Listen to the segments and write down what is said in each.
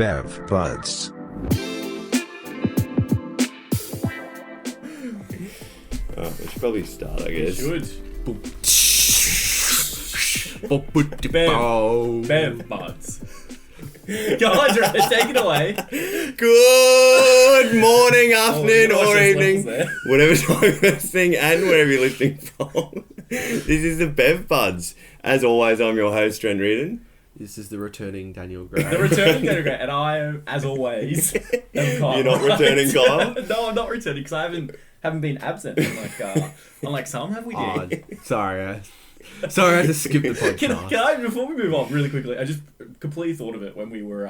Bev Buds. Oh, we should probably start, I guess. Bev Buds. Go on, Trent, take it away. Good morning, afternoon, Oh, or gosh, evening. there's levels Whatever time you're listening and wherever you're listening from. This is the Bev Buds. As always, I'm your host, Trent Reardon. This is the returning Daniel Gray. The returning Daniel Gray, and I am, as always, am Kyle. You're not returning Kyle? No, I'm not returning because I haven't been absent. Unlike some, have we? Sorry, I had to skip the podcast. Can I, before we move on, really quickly, I just completely thought of it when we were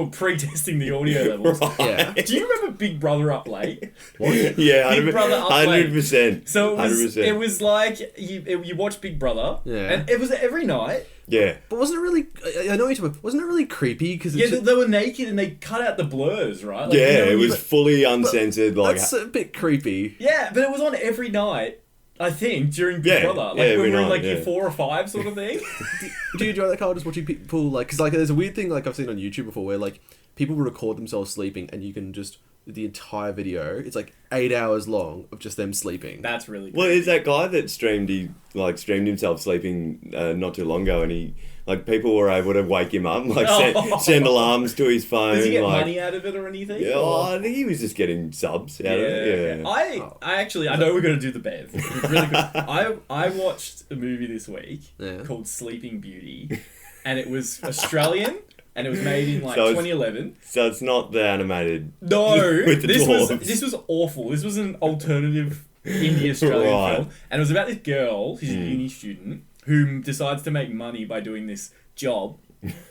pre-testing the audio levels. Right. Yeah. Do you remember Big Brother Up Late? What? Yeah, Big Brother Up Late. 100%. So it was, 100%. it was like you watch Big Brother, Yeah. and it was every night. Yeah. But wasn't it really? I know what you're talking about. Wasn't it really creepy? Because Yeah, they were naked and they cut out the blurs, right? Like, Yeah, you know, it when you- was fully uncensored. Like, that's a bit creepy. Yeah, but it was on every night. I think during Big Yeah, Brother, like yeah, when every we were in night, like yeah. year 4 or 5 sort of thing. Do you enjoy that, Carl? Just watching people like, because like there's a weird thing like I've seen on YouTube before where like people record themselves sleeping and you can just the entire video. It's like 8 hours long of just them sleeping. That's really well, there's that guy that streamed himself sleeping not too long ago, and he people were able to wake him up, send alarms to his phone. Does he get like, money out of it or anything? Yeah, Or- I think he was just getting subs out of it. Yeah. I actually, I know we're going to do the Bev. Really good. I watched a movie this week Yeah. called Sleeping Beauty, and it was Australian, and it was made in like So it's- 2011. So it's not the animated. No, with the dwarves. this was awful. This was an alternative indie Australian Right. film, and it was about this girl, she's a uni student, who decides to make money by doing this job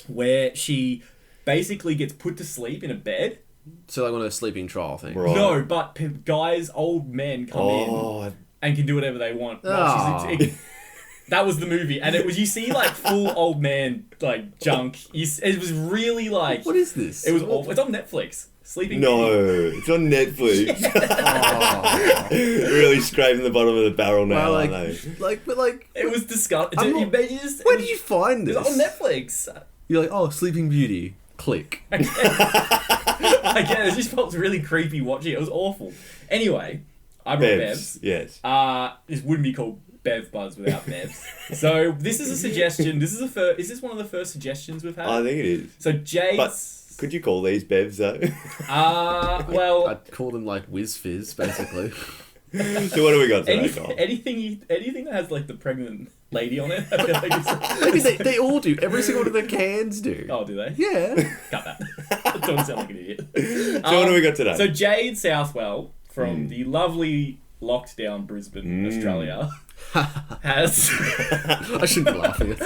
where she basically gets put to sleep in a bed. So like on a sleeping trial thing. Right. No, but guys, old men come in Oh, and can do whatever they want. Ah. That was the movie, and it was, you see like full old man like junk. It was really like, What is this? it was awful. It's on Netflix. Sleeping no, Beauty. it's on Netflix. Oh. Really scraping the bottom of the barrel now, Well, aren't like, they? but like, It was disgusting. I'm not- where did you find It this? was on Netflix. You're like, oh, Sleeping Beauty. Click. Again, it just felt really creepy watching it. It was awful. Anyway, I brought Bevs, Bevs. yes. This wouldn't be called Bev Buzz without Bevs. So this is a suggestion. This is is this one of the first suggestions we've had? I think it is. So Jade's. Could you call these Bevs though? Well, I'd call them like Whiz Fizz, basically. So what do we got today, Carl? anything that has like the pregnant lady on it. I feel like I mean, they all do. Every single one of their cans do. oh, do they? Yeah. Cut that. Don't sound like an idiot. So what do we got today? So Jade Southwell from the lovely locked down Brisbane, Australia, has I shouldn't be laughing.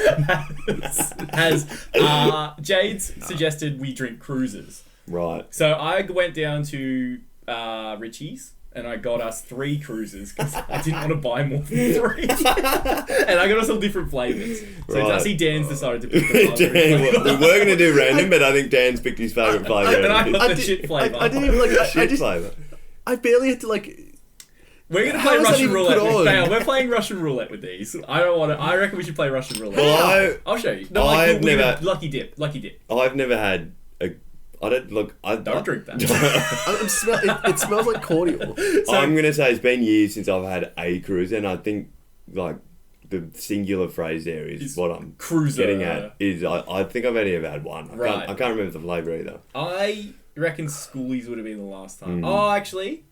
Jade's suggested we drink cruises. Right. So I went down to Richie's and I got us 3 cruises because I didn't want to buy more than 3. And I got us all different flavours. So Right. I see Dan's decided to pick the Dan, we flavour. were going to do random, but I think Dan's picked his favourite flavour. And I got the did- shit flavour. I didn't even like. I Shit just. flavour. I barely had to like. We're gonna How play is that Russian even roulette. put on? Dale, we're playing Russian roulette with these. I don't want to. I reckon we should play Russian roulette. Well, I'll show you. I've we're never- gonna- lucky dip. I've never had a... I don't... Look, Don't drink that. It smells like cordial. I'm going to say it's been years since I've had a cruise, and I think, like, the singular phrase there is what I'm Cruiser. getting at. Is I think I've only ever had one. Right. I can't remember the flavour either. I reckon Schoolies would have been the last time. Oh, actually,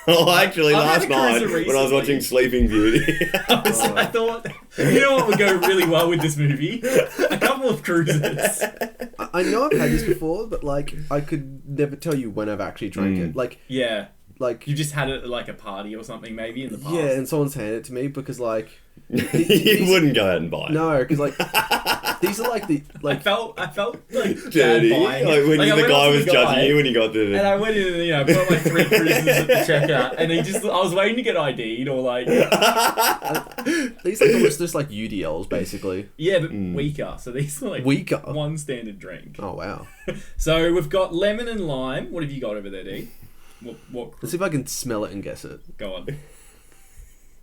Oh, actually, I've had last a night cruiser when I was recently. watching Sleeping Beauty. I thought, you know what would go really well with this movie? A couple of cruises. I know I've had this before, but like I could never tell you when I've actually drank it. Like Yeah. like You just had it at like a party or something, maybe in the past. yeah, and someone's handed it to me because like You wouldn't go out and buy it. no, because like these are like the I like felt like Dirty. bad buying Like it. when Like, I the went guy up to was the guy, judging you when you got to and I went in and, put on like 3 cruises at the checkout, and I was waiting to get ID'd or like, these like almost just like UDLs basically. yeah, but weaker. So these are like Weaker? one standard drink. Oh wow. So we've got lemon and lime. What have you got over there, D? What Let's see if I can smell it and guess it. go on.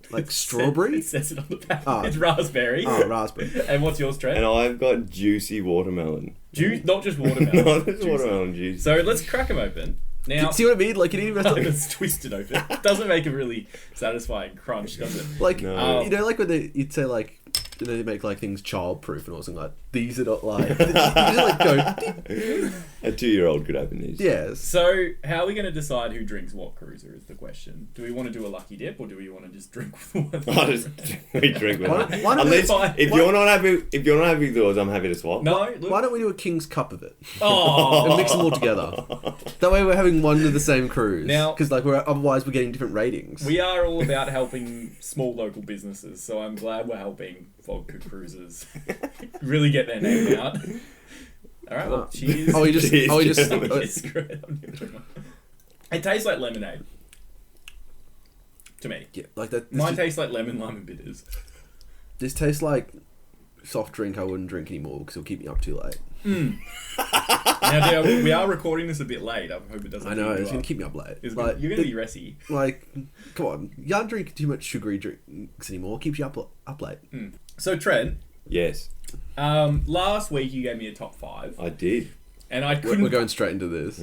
Like strawberry? It says it on the package. Oh. It's raspberry. Oh, raspberry. And what's yours, Trent? And I've got juicy watermelon. Not just watermelon. Not just Juicy. watermelon juice. So let's crack them open. Now, See what I mean? Like, you didn't even have to, it's twisted open. Doesn't make a really satisfying crunch, does it? like, No. you know, like when you'd say like, you know, they make like things child-proof and all something like, these are not like, you just like go, A 2-year-old could open these. yes. So, how are we going to decide who drinks what cruiser is the question. Do we want to do a lucky dip or do we want to just drink with one? I just we drink with Why it. don't- why don't we- Unless if you're not happy, with yours, I'm happy to swap. No? Look. Why don't we do a king's cup of it Oh. and mix them all together? That way we're having one of the same cruise. Now- because like otherwise we're getting different ratings. We are all about helping small local businesses, so I'm glad we're helping Vodka Cruisers really get their name out. Alright, well, cheers. Oh, we just. Cheers, Oh, we just. gentlemen. Yeah, screw it. I'm not doing it. It tastes like lemonade. To me. Yeah, like that. Mine tastes like lemon, lime, and bitters. This tastes like soft drink I wouldn't drink anymore because it'll keep me up too late. Now, dear, we are recording this a bit late. I hope it doesn't. I know keep you it's gonna up. keep me up late. It's Like, you're gonna be ressy. like, come on, you can't drink too much sugary drinks anymore. Keeps you up late. So, Trent, Yes, last week you gave me a top 5, I did. and I couldn't. We're going straight into this.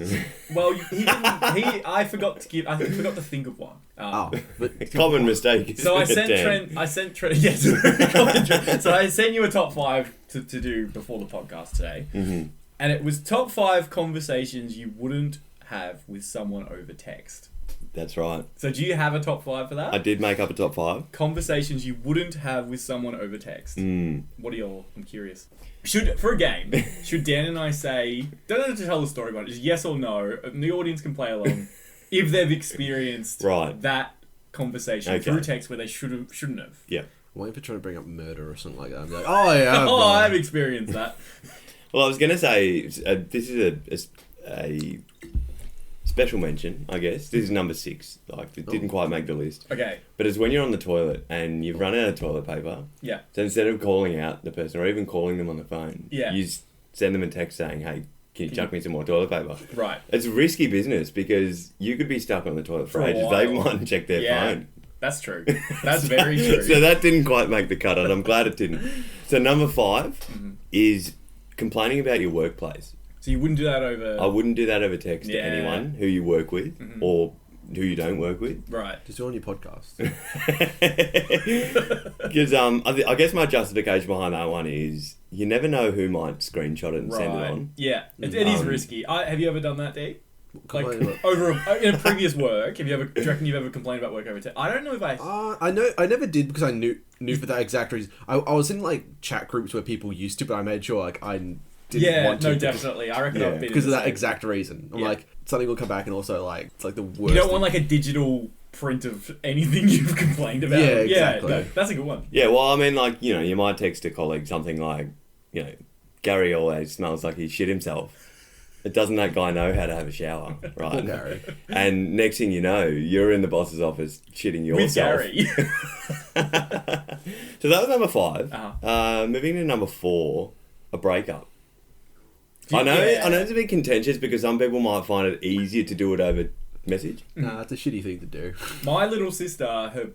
Well, he didn't. I forgot to give. I forgot to think of one. Oh, but Common mistake. So I isn't sent it, Dan? Trent. I sent Trent. Yes. Very common, Trent. So I sent you a top 5 to do before the podcast today, and it was top 5 conversations you wouldn't have with someone over text. That's right. So do you have a top 5 for that? I did make up a top 5. Conversations you wouldn't have with someone over text. Mm. What are your? I'm curious. For a game, should Dan and I say? Don't have to tell the story about it. Just yes or no. And the audience can play along if they've experienced Right. that conversation Okay. through text where they shouldn't have. Yeah. I'm waiting for trying to bring up murder or something like that. I'm like, oh yeah. Oh, I've experienced that. Well, I was going to say, this is a special mention, I guess. This is number 6. Like, it didn't quite make the list. Okay. But it's when you're on the toilet and you've run out of toilet paper. Yeah. So instead of calling out the person or even calling them on the phone, Yeah. you send them a text saying, hey, can you chuck me some more toilet paper? Right. It's risky business because you could be stuck on the toilet for For a ages. while. They might check their Yeah. phone. That's true. That's very true. So that didn't quite make the cut, and I'm glad it didn't. So number 5 is complaining about your workplace. So you wouldn't do that over. I wouldn't do that over text to Yeah. anyone who you work with or who you don't work with. Right. Just do it on your podcast. Because I guess my justification behind that one is you never know who might screenshot it and send it Right. on. Yeah. It is risky. Have you ever done that, D? Like Complain about- over in a previous work, do you reckon you've ever complained about work over text? I don't know if I. I know. I never did because I knew for that exact reason. I was in like chat groups where people used to, but I made sure like I didn't want to. no, definitely. I reckon Yeah. I've been Because in of the that same- exact reason. I'm Yeah. like something will come back and also like it's like the worst. You don't thing. want like a digital print of anything you've complained about. Yeah, exactly. No, that's a good one. Yeah, well, I mean, like, you know, you might text a colleague something like, you know, Gary always smells like he shit himself. But doesn't that guy know how to have a shower, right? Poor Gary. And next thing you know, you're in the boss's office shitting yourself. With Gary. So that was number 5. Uh-huh. Moving to number 4, a breakup. Yeah. I know it's a bit contentious because some people might find it easier to do it over message. Nah, it's a shitty thing to do. My little sister, her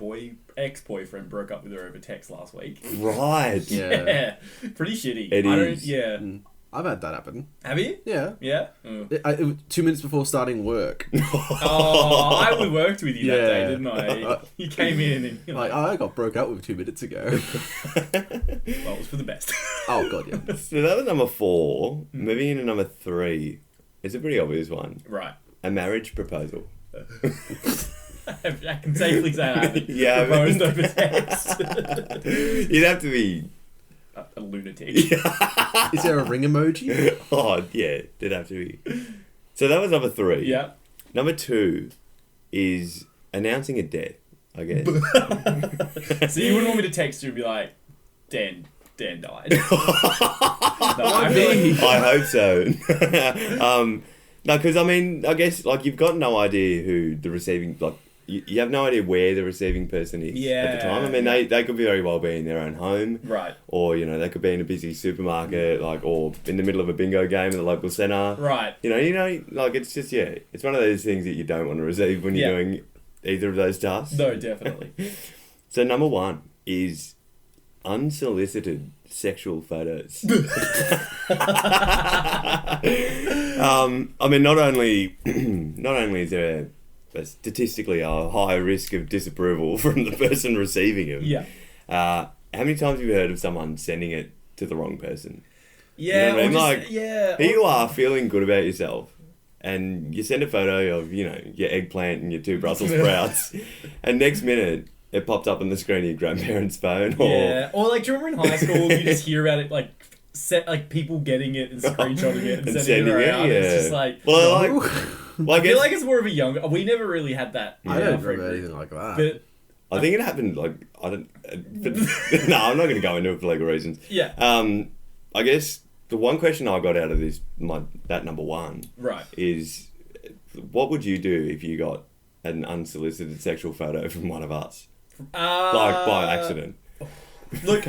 ex-boyfriend broke up with her over text last week. Right. Yeah. Yeah. Pretty shitty. It I don't, is. yeah. I've had that happen. Have you? Yeah. Yeah? Oh. It was 2 minutes before starting work. Oh, I worked with you that day, Yeah. didn't I? You came in and you're Like, like, I got broke up with 2 minutes ago. well, it was for the best. Oh god, yeah. So that was number 4. Moving into number 3. It's a pretty obvious one. Right. A marriage proposal. I can safely say I haven't Yeah, proposed but- over text. You'd have to be... A lunatic. Is there a ring emoji? Oh, yeah, there'd have to be. So that was number 3. Yeah. Number 2 is announcing a death, I guess. So you wouldn't want me to text you and be like, Dan died. No, I feel like, I hope so. No, because I mean, I guess like you've got no idea who the receiving, like you have no idea where the receiving person is at the time. I mean, they could be very well be in their own home, right. or you know they could be in a busy supermarket, like or in the middle of a bingo game in the local centre. Right. You know, like it's just it's one of those things that you don't want to receive when you're Yeah. doing either of those tasks. No, definitely. So number one is unsolicited sexual photos. I mean, not only is there statistically a high risk of disapproval from the person receiving them. Yeah. How many times have you heard of someone sending it to the wrong person? Yeah. You know what I mean? Or Like, just, yeah. here you are feeling good about yourself, and you send a photo of, you know, your eggplant and your 2 Brussels sprouts, and next minute it popped up on the screen of your grandparents' phone. Or, Yeah. Or like, do you remember in high school you just hear about it like people getting it and screenshotting it and sending it around? yeah. It's just like, Well, I feel guess- like it's more of a younger. We never really had that. I in our don't friend remember group. anything like that. But I think it happened, like, I don't... But, no, I'm not going to go into it for legal reasons. yeah. I guess the one question I got out of that number one Right. is, what would you do if you got an unsolicited sexual photo from one of us? Like, by accident. Look,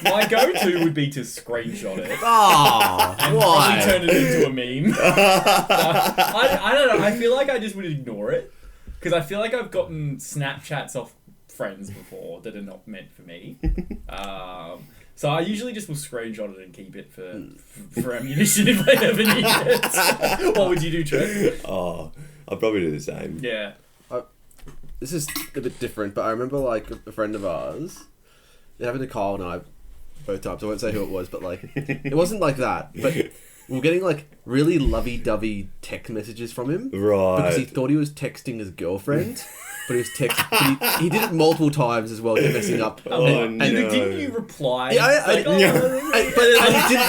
my go-to would be to screenshot it. Ah, And probably turn it into a meme. I don't know. I feel like I just would ignore it. Because I feel like I've gotten Snapchats off friends before that are not meant for me. So I usually just will screenshot it and keep it for ammunition if I ever need it. What would you do, Trent? Oh, I'd probably do the same. Yeah. This is a bit different, but I remember like a friend of ours. It happened to Kyle and I both times. I won't say who it was, but like it wasn't like that. But we were getting like really lovey-dovey text messages from him Right. because he thought he was texting his girlfriend, but he was texting. He did it multiple times as well, kept messing up. Oh, and, no. Didn't you reply? Yeah,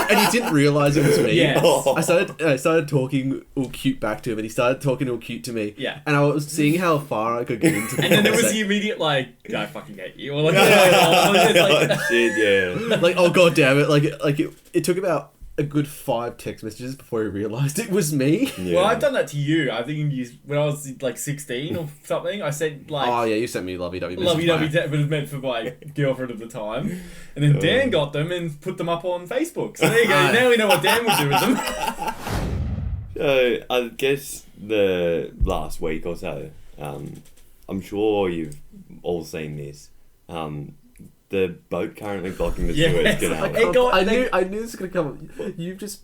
and he didn't realize it was me. Yes. Oh. I started talking all cute back to him, and he started talking all cute to me. Yeah. And I was seeing how far I could get into the And then there was the conversation. immediate like, I fucking hate you. Or like, it's like Shit, yeah. Like, oh god damn it! Like it took about a good 5 text messages before he realised it was me. Yeah. Well, I've done that to you. I think when I was like 16 or something, I sent like Oh yeah, you sent me lovey-dovey lovey messages. dovey, but it was meant for my girlfriend at the time. And then Dan got them and put them up on Facebook. So there you go. Now we know what Dan would do with them. So, I guess the last week or so, I'm sure you've all seen this. The boat currently blocking the Yes. Suez Canal. I knew this was gonna come. You've just.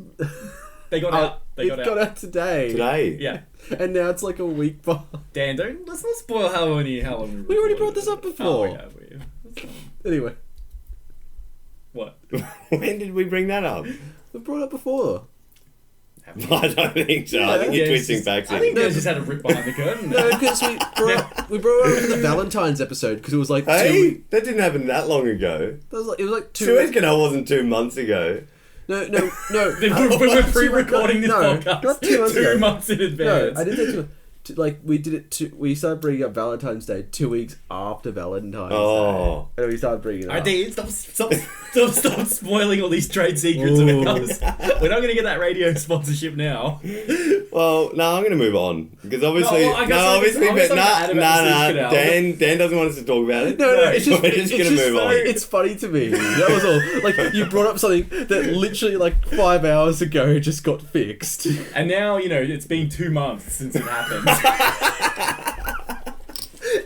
They got out. They got out. today. Today? Yeah. And now it's like a week behind. Dan, let's not spoil how long We already recorded brought this it. up before. Oh, we have. That's fine. Anyway, What? When did we bring that up? we brought it up before. I don't think so. I think Yeah, you're it's twisting just- facts. I think in. they just had a rip behind the curtain. No, because we brought it up for the Valentine's episode because it was like Hey, that didn't happen that long ago. it was like 2 Suez Canal wasn't 2 months ago. No. We were pre-recording this podcast Not 2 months ago. 2 months in No, advance. I didn't say 2 months. Like we did it. We started bringing up Valentine's Day 2 weeks after Valentine's Oh. Day, and we started bringing it I up. did. Stop spoiling all these trade secrets Ooh. about us. We're not going to get that radio sponsorship now. Well, no, I'm going to move on because obviously, No, well, I guess I was but gonna add about the Suez Canal. Dan doesn't want us to talk about it. No, it's just We're just it's gonna move on. It's funny to me. That was all. Like you brought up something that literally like 5 hours ago just got fixed. And now, it's been 2 months since it happened.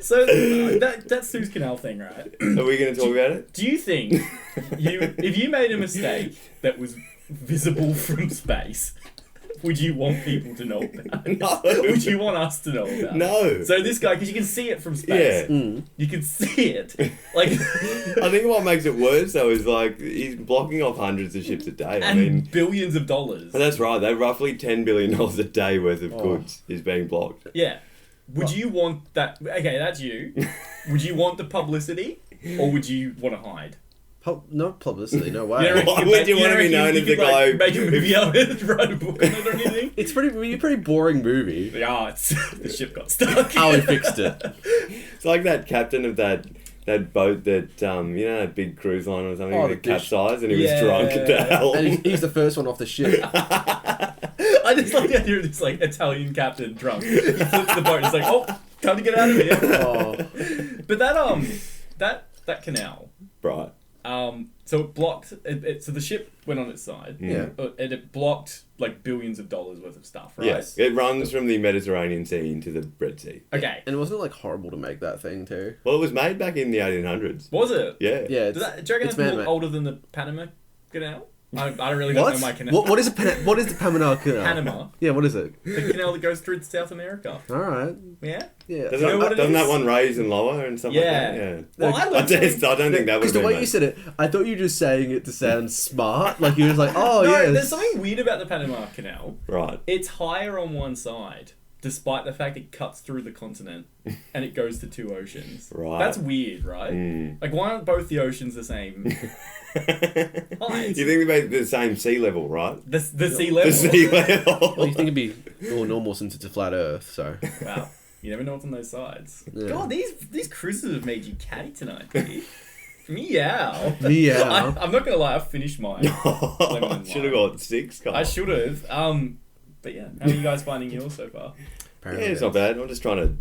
So that Suez Canal thing, right? Are we going to talk about it? Do you think if you made a mistake that was visible from space, would you want people to know about it? No. Would you want us to know about it? No. So this guy, because you can see it from space. Yeah. You can see it. Like, I think what makes it worse though is like he's blocking off hundreds of ships a day. I and mean, billions of dollars. that's right. They're roughly $10 billion a day worth of goods is being blocked. Yeah. Would you want that? Okay, that's you. Would you want the publicity, or would you want to hide? Not publicity, no way. You don't reckon Why you could would you make- want to be reckon known you as the could, like, guy make a movie out of it, write a book on it or anything? It's a pretty boring movie. Yeah, the ship got stuck. How we fixed it. It's like that captain of that boat that that big cruise line or something Oh, that the dish. capsized and he Yeah. was drunk at the helm. And he's the first one off the ship. I just like the idea of this like Italian captain drunk. He flips the boat and it's like, oh, time to get out of here. Oh. But that canal. Right. So it blocked. So the ship went on its side. Yeah. And it blocked like billions of dollars worth of stuff, right? Yes, it runs from the Mediterranean Sea into the Red Sea. Okay. And wasn't it like horrible to make that thing too? Well, it was made back in the 1800s. Was it? Yeah. Yeah. Do you reckon it's man-made. more older than the Panama Canal? I don't really know my canal. What is the Panama Canal? Panama. Yeah, what is it? The canal that goes through South America. All right. Yeah? Yeah. Doesn't, You know what it doesn't is? that one raise and lower and stuff like that? Yeah. Well, I I learned don't think that would Because the way you said it, I thought you were just saying it to sound smart. Like you were just like, oh no, yeah. there's something weird about the Panama Canal. Right. It's higher on one side, despite the fact it cuts through the continent and it goes to two oceans. Right. That's weird, right? Mm. Like, why aren't both the oceans the same height? You think about the same sea level, right? The sea level? The sea level. Well, you think it'd be more normal since it's a flat Earth, so. Wow. You never know what's on those sides. Yeah. God, these cruises have made you catty tonight, buddy. Meow. Meow. I'm not gonna lie, I've finished mine. I should have got 6. Carl. I should have. But yeah, how are you guys finding yours so far? Yeah, it's not bad. I'm just trying to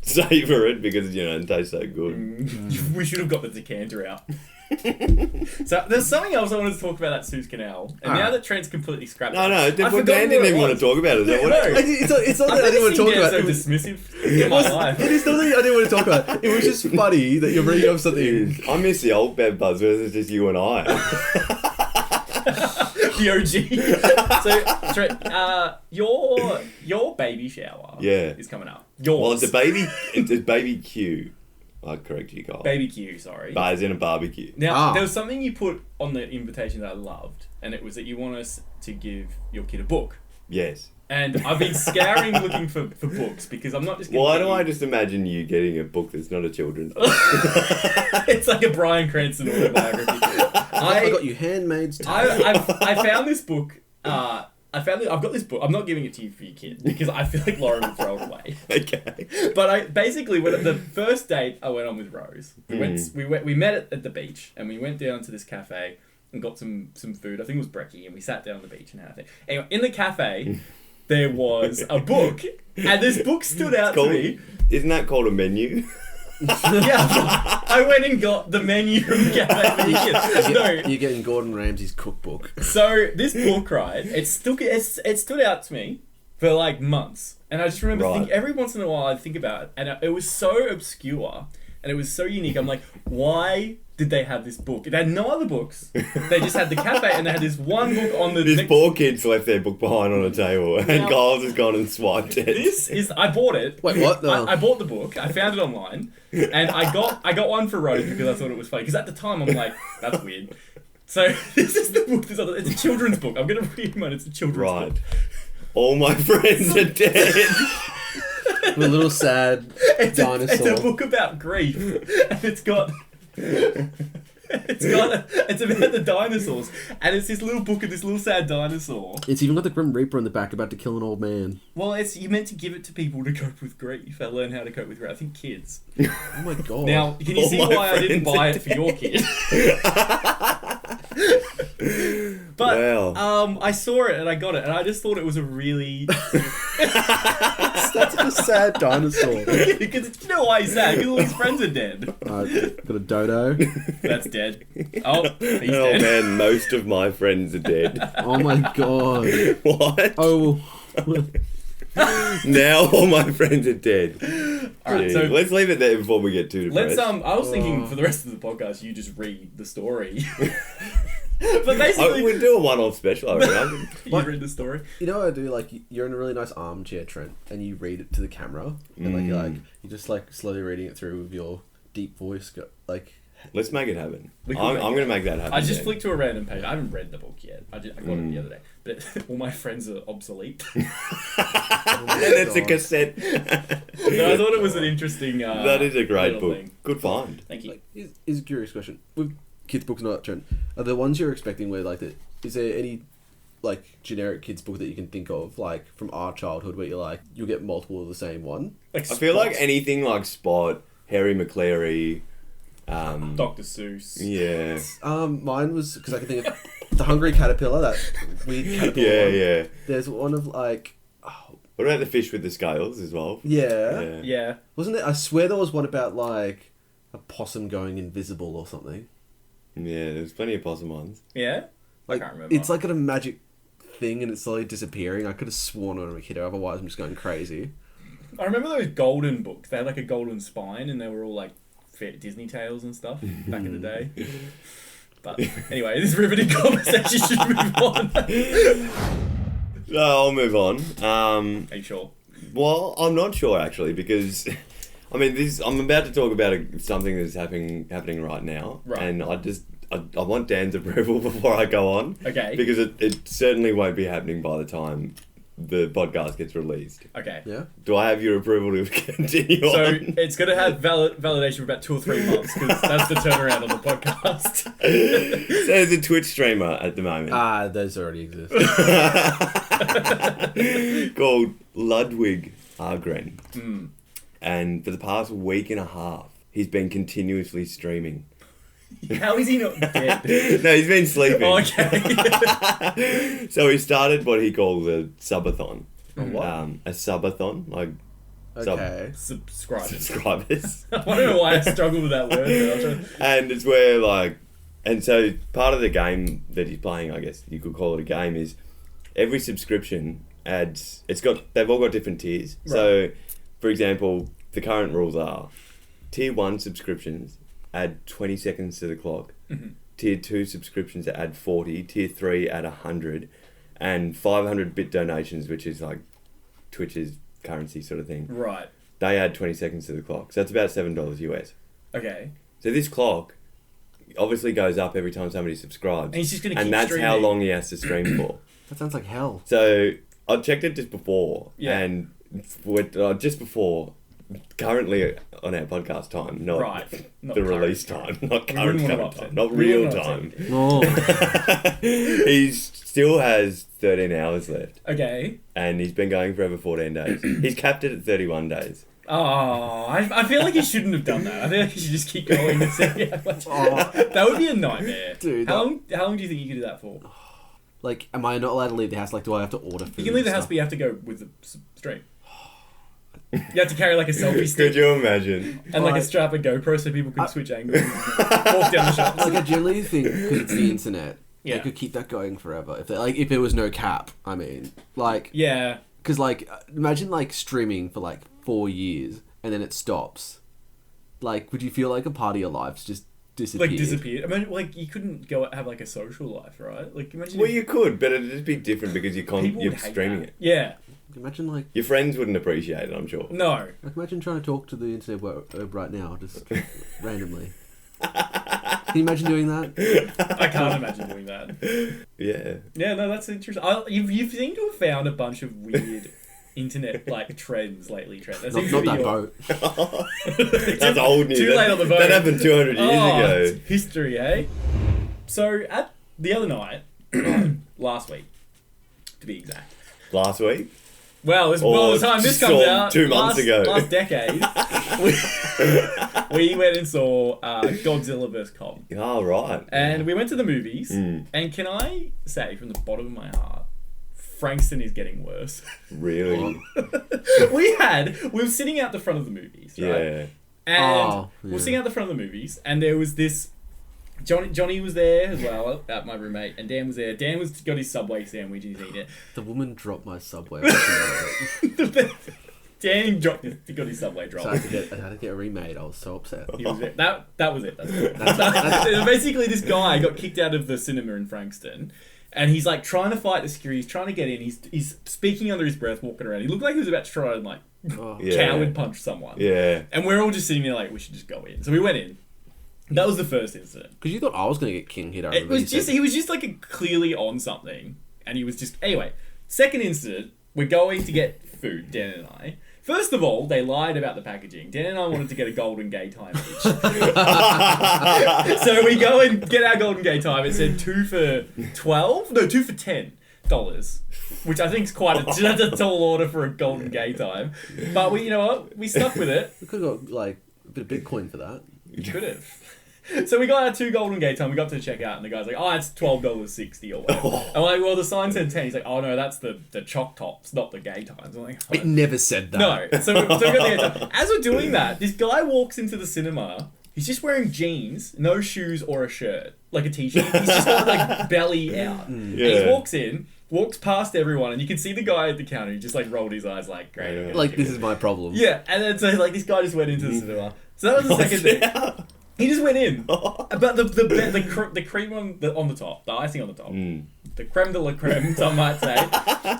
savour it because, it tastes so good. We should have got the decanter out. So there's something else I wanted to talk about at Suez Canal, and now that Trent's completely scrapped No, I've Dan forgotten didn't what it even want was. to talk about it. No, It's not that I didn't want to talk about so it. dismissive in my life. It is not that I didn't want to talk about it. It was just funny that you're bringing up something. I miss the old Bev Buzz where it's just you and I. The OG. So, Trent, your baby shower is coming up. Yours. Well, it's a baby Q. I'd correct you, Carl. Baby Q, sorry. But as in a barbecue. Now, there was something you put on the invitation that I loved, and it was that you want us to give your kid a book. Yes. And I've been scouring looking for books because I'm not just going Why do I just imagine you getting a book that's not a children's book? It's like a Bryan Cranston autobiography. I got you Handmaid's Tale. I found this book. I've got this book. I'm not giving it to you for your kid because I feel like Lauren would throw it away. Okay. But basically, when the first date I went on with Rose, we met at the beach and we went down to this cafe and got some food. I think it was brekkie, and we sat down on the beach and had a thing. Anyway, in the cafe, there was a book, and this book stood out to me. Isn't that called a menu? Yeah, I went and got the menu from the cafe for your kids. You're getting Gordon Ramsay's cookbook. So this book, right? It stood out to me for like months, and I just remember thinking every once in a while I'd think about it, and it was so obscure and it was so unique. I'm like, why did they have this book? It had no other books. They just had the cafe, and they had this one book on the. This poor kid's left their book behind on a table, and Kyle's has gone and swiped it. I bought it. Wait, what? No. I bought the book. I found it online, and I got one for Rose because I thought it was funny. Because at the time I'm like, that's weird. So this is the book. It's a children's book. I'm gonna read mine. It's a children's book. All my friends are dead. A little sad dinosaur. It's a book about grief, and it's about the dinosaurs, and it's this little book of this little sad dinosaur. It's even got the Grim Reaper in the back about to kill an old man. Well, you meant to give it to people to cope with grief. They learn how to cope with grief. I think kids. Oh my god! Now, can you see why I didn't buy it for your kid? But I saw it and I got it, and I just thought it was a really That's a sad dinosaur. because you know why he's sad? Because all his friends are dead. Got a dodo. That's dead. Oh, he's Oh dead. man, most of my friends are dead. Oh my god. What? Oh. Now all my friends are dead. Alright, so let's leave it there before we get too depressed. let's I was thinking for the rest of the podcast you just read the story. But basically we'll do a one-off special. I reckon. you read the story. You know what I do? Like, you're in a really nice armchair, Trent, and you read it to the camera, and you're just like slowly reading it through with your deep voice. Let's make it happen. We I'm could going to make that happen. I just then. flicked to a random page. I haven't read the book yet. I got it the other day. But all my friends are obsolete. Oh And it's a cassette. No, I thought it was an interesting. That is a great little book. thing. Good find. Thank you. Here's a curious question. With kids' books, not Trent, are the ones you're expecting where, like, is there any, like, generic kids' book that you can think of, like, from our childhood where you'll get multiple of the same one? Like I feel like Spot, anything like Spot, Harry McCleary, Dr. Seuss. yeah. Mine was, because I can think of the Hungry Caterpillar, that weird caterpillar Yeah, one. yeah. There's one of, like, What about the fish with the scales as well? yeah. Yeah. Wasn't it? I swear there was one about, like, a possum going invisible or something. Yeah, there's plenty of possum ones. Yeah? Like, I can't remember. it's like a magic thing and it's slowly disappearing. I could have sworn when I was a kid, otherwise I'm just going crazy. I remember those golden books. They had like a golden spine and they were all like Disney tales and stuff back in the day. But anyway, this riveting conversation should move on. No, I'll move on. Are you sure? Well, I'm not sure actually because, I mean, I'm about to talk about something that's happening right now, right. And I want Dan's approval before I go on. Okay. Because it certainly won't be happening by the time the podcast gets released. Okay. Yeah. Do I have your approval to continue So on? it's going to have validation for about 2 or 3 months because that's the turnaround on the podcast. So there's a Twitch streamer at the moment. Those already exist. Called Ludwig Argren. Mm. And for the past week and a half, he's been continuously streaming. How is he not dead? No, he's been sleeping. Oh, okay. So he started what he calls a subathon. What? A subathon, like Okay. Subscribers. I don't know why I struggle with that word. And it's where and so part of the game that he's playing, I guess you could call it a game, is every subscription adds. They've all got different tiers. Right. So, for example, the current rules are: tier 1 subscriptions add 20 seconds to the clock. Mm-hmm. Tier 2 subscriptions add 40. Tier 3 add 100, and 500-bit donations, which is like Twitch's currency sort of thing. Right. They add 20 seconds to the clock. So that's about $7 US. Okay. So this clock obviously goes up every time somebody subscribes. And he's just going to keep And that's streaming. how long he has to stream for. That sounds like hell. So I checked it just before. Yeah. And just before, currently on our podcast time, not the release time, not current time, not real time. Oh. He still has 13 hours left. Okay. And he's been going for over 14 days. He's capped it at 31 days. Oh, I feel like he shouldn't have done that. I feel like he should just keep going and see how much. That would be a nightmare. Dude, how long do you think you could do that for? Like, am I not allowed to leave the house? Like, do I have to order food? You can leave the house, but you have to go with the stream. You have to carry like a selfie stick. Could you imagine? And like a strap of GoPro so people can switch angles and walk down the shops. Like, I generally think, because it's the internet, Yeah. they could keep that going forever. If there was no cap, I mean. Like, Yeah. because, like, imagine, like, streaming for, like, 4 years, and then it stops. Like, would you feel like a part of your life's just disappeared? Like disappeared. I mean, like you couldn't go have like a social life, right? Like imagine. Well, you could, but it'd just be different because you're streaming it. Yeah. Imagine, like... Your friends wouldn't appreciate it, I'm sure. No. Like, imagine trying to talk to the internet right now, just randomly. Can you imagine doing that? I can't imagine doing that. Yeah. Yeah, no, that's interesting. You seem to have found a bunch of weird internet like trends lately, Trent. That seems Not to be that your... boat. That's old news. Too late on the boat. That happened 200 years ago. It's history, eh? So at the other night, last week, to be exact. Last week? Well, by the time this comes out, 2 months ago. Last decade, we went and saw Godzilla vs. Kong. Oh, right. And we went to the movies, Mm. and can I say from the bottom of my heart, Frankston is getting worse. Really? we were sitting out the front of the movies, right? Yeah. And we were sitting out the front of the movies, and there was this... Johnny was there as well, my roommate, and Dan was there. Dan got his Subway sandwich and he's eating it. The woman dropped my Subway. Dan got his Subway drop. So I had to get remade. I was so upset. He was it. That was it. That's basically, this guy got kicked out of the cinema in Frankston, and he's like trying to fight the security. He's trying to get in. He's speaking under his breath, walking around. He looked like he was about to try and like coward punch someone. Yeah. And we're all just sitting there like, we should just go in. So we went in. That was the first incident. Because you thought I was going to get king hit. He was just like clearly on something, and he was just anyway. Second incident, we're going to get food, Dan and I. First of all, they lied about the packaging. Dan and I wanted to get a Golden Gay time each. So we go and get our Golden Gay time. It said 2 for $12? No, 2 for $10. Which I think is quite that's a tall order for a Golden Gay time. But you know what? We stuck with it. We could have got like a bit of Bitcoin for that. You could have. So we got our 2 Golden Gay time. We got to the checkout, and the guy's like, "Oh, it's $12.60 or whatever." I'm like, "Well, the sign said 10." He's like, "Oh no, that's the choc tops, not the gay times." I'm like, It never said that. no. So we got the gay time. As we're doing that, this guy walks into the cinema He's just wearing jeans, no shoes or a shirt, like a t-shirt. He's just got like belly out. And he walks past everyone, and you can see the guy at the counter who just like rolled his eyes like, great. Yeah. Like, this is my problem. Yeah, and then so like this guy just went into the cinema. So that was the second thing. He just went in, but the cream on the top, the icing on the top, the creme de la creme, some might say,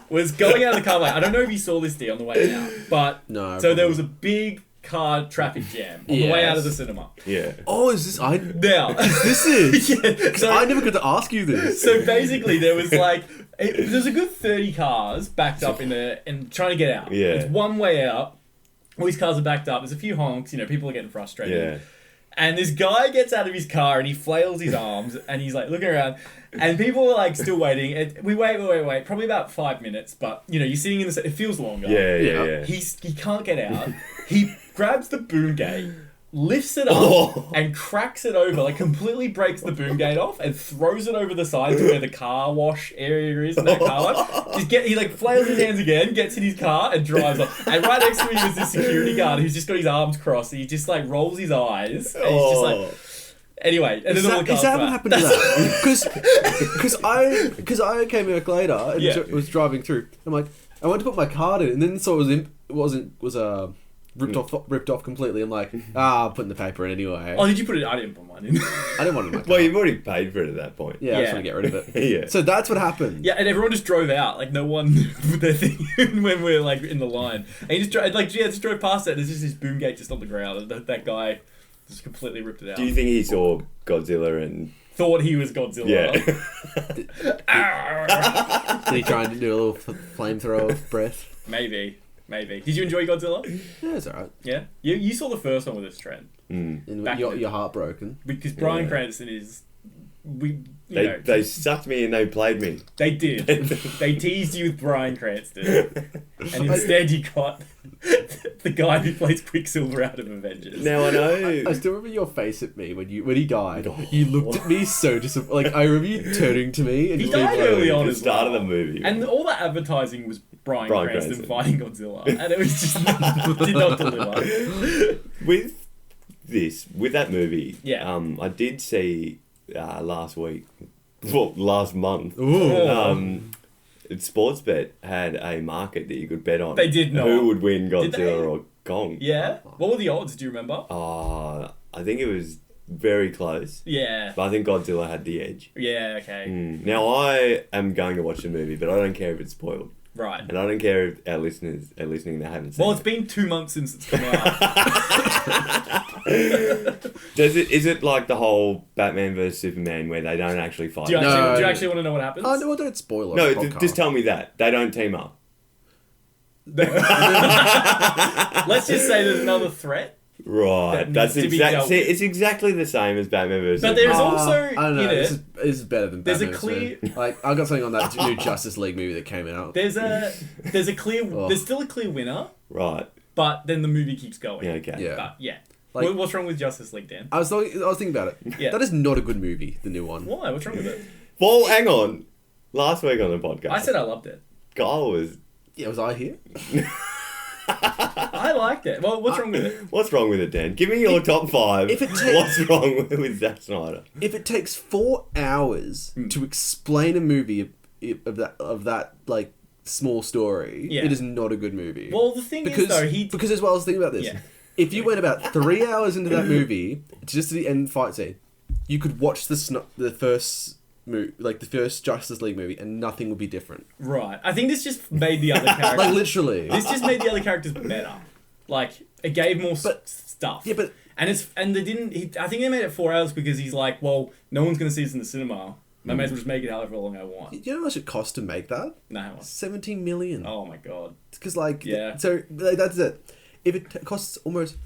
was going out of the car. Like, I don't know if you saw this D on the way out, but No. so there was a big car traffic jam on the way out of the cinema. Yeah. Oh, is this... Now, This is... yeah, so I never got to ask you this. So basically, there was like there's a good 30 cars backed up in there and trying to get out. Yeah. It's one way out. All these cars are backed up. There's a few honks. People are getting frustrated. Yeah. And this guy gets out of his car and he flails his arms and he's like looking around, and people are like still waiting. We wait. Probably about 5 minutes, but you're sitting in the. It feels longer. Yeah. He can't get out. He grabs the boom gate, lifts it up, and cracks it over. Like completely breaks the boom gate off and throws it over the side to where the car wash area is in that car line. He like flails his hands again, gets in his car and drives off. And right next to me was this security guard who's just got his arms crossed. And he just like rolls his eyes and he's just like. Anyway, and then all the cars Is that what happened to that? Because I came back later and was driving through. I'm like, I went to put my card in, and then saw it was ripped off completely. I'm like, putting the paper in anyway. Oh, did you put it? I didn't put mine in. I didn't want it in my car. Well, you've already paid for it at that point. Yeah, I just want to get rid of it. Yeah. So that's what happened. Yeah, and everyone just drove out. Like no one put their thing in when we were like in the line. And he just drove past it. And there's just this boom gate just on the ground. And that guy just completely ripped it out. Do you think he saw Godzilla and thought he was Godzilla? Yeah. Did he try and do a little flamethrower breath? Maybe. Did you enjoy Godzilla? Yeah, it's alright. Yeah? You saw the first one with us, Trent. You're heartbroken. Because Bryan Cranston is... They sucked me and they played me. They did. They teased you with Bryan Cranston. And instead you got the guy who plays Quicksilver out of Avengers. Now I know. I still remember your face at me when he died. You looked at me so disappointed. Like, I remember you turning to me and He just being died like, early on The as start well. of the movie. And all the advertising was Bryan Cranston Cranston fighting Godzilla. And it was just did not deliver. With that movie, Yeah. I did see last month. Ooh. Sportsbet had a market that you could bet on. They did not. Who would win Did they? Godzilla or Kong? Yeah? What were the odds, do you remember? I think it was very close. Yeah. But I think Godzilla had the edge. Yeah, okay. Now I am going to watch the movie, but I don't care if it's spoiled. Right. And I don't care if our listeners are listening that haven't seen Well, it. it's been 2 months since it's come out. Is it like the whole Batman vs Superman where they don't actually fight? Do you No. actually want to know what happens? Oh, no, don't spoil it. No, just tell me that. They don't team up. Let's just say there's another threat. Right. That That's needs to be exactly. dealt See, with. it's exactly the same as Batman vs. But Superman. there's also I don't know. in This it. is better than There's a Batman. clear- Like, I got something on that new Justice League movie that came out. There's a clear. There's still a clear winner, Right. but then the movie keeps going. Yeah. Okay. Yeah. But yeah. Like- What's wrong with Justice League, Dan? I was thinking about it. Yeah. That is not a good movie, the new one. Why? What's wrong with it? Well, hang on. Last week on the podcast, I said I loved it. Guy was. Yeah, was I here? I liked it. Well, what's wrong with it? What's wrong with it, Dan? Give me your top five. if it ta- What's wrong with Zack Snyder? If it takes 4 hours to explain a movie of that like small story, Yeah. it is not a good movie. Well, the thing is, though, because as well, I was thinking about this. Yeah. If you went about 3 hours into that movie, just to the end fight scene, you could watch the first Justice League movie, and nothing would be different. Right. I think this just made the other characters. Like literally. This just made the other characters better. Like it gave more stuff. Yeah, but they didn't. I think they made it 4 hours because he's like, well, no one's gonna see this in the cinema. I may as well just make it however long I want. you know how much it cost to make that? No, how much? 17 million. Oh my god. Because like, Yeah. so like, that's it. If it costs almost